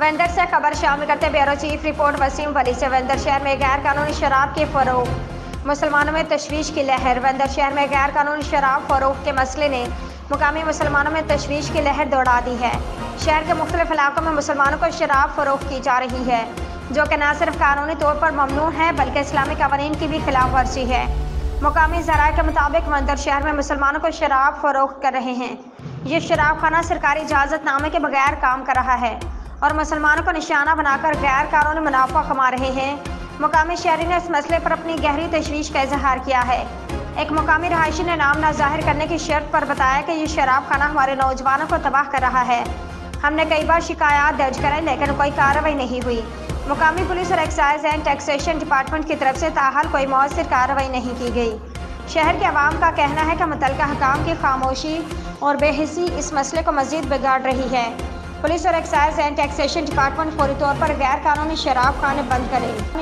वेंदर से खबर शामिल करते ब्यूरो चीफ रिपोर्ट वसीम वली से। वेंदर शहर में गैर कानूनी शराब के फरोग, मुसलमानों में तशवीश की लहर। वेंदर शहर में गैर कानूनी शराब फरोग के मसले ने मुकामी मुसलमानों में तशवीश की लहर दौड़ा दी है। शहर के मुख्तलिफ इलाकों में मुसलमानों को शराब फरोख्त की जा रही है, जो कि न सिर्फ कानूनी तौर पर ममनू है बल्कि इस्लामी कवानीन की भी खिलाफ वर्जी है। मुकामी ज़राए के मुताबिक वेंदर शहर में मुसलमानों को शराब फरोख्त कर रहे हैं। ये शराब खाना सरकारी इजाज़तनामे के बगैर काम कर रहा है और मुसलमानों को निशाना बनाकर गैर कानूनी मुनाफा कमा रहे हैं। मुकामी शहरी ने इस मसले पर अपनी गहरी तशवीश का इजहार किया है। एक मुकामी रहायशी ने नाम न जाहिर करने की शर्त पर बताया कि ये शराब खाना हमारे नौजवानों को तबाह कर रहा है। हमने कई बार शिकायत दर्ज कराई लेकिन कोई कार्रवाई नहीं हुई। मुकामी पुलिस और एक्साइज एंड टैक्सेशन डिपार्टमेंट की तरफ से ताहाल कोई मौसर कार्रवाई नहीं की गई। शहर के अवाम का कहना है कि मुतल्लिका हुकाम की खामोशी और बेहिसी इस मसले को मज़ीद बिगाड़ रही है। पुलिस और एक्साइज एंड टैक्सेशन डिपार्टमेंट फौरी तौर पर गैर कानूनी शराब खाने बंद करें।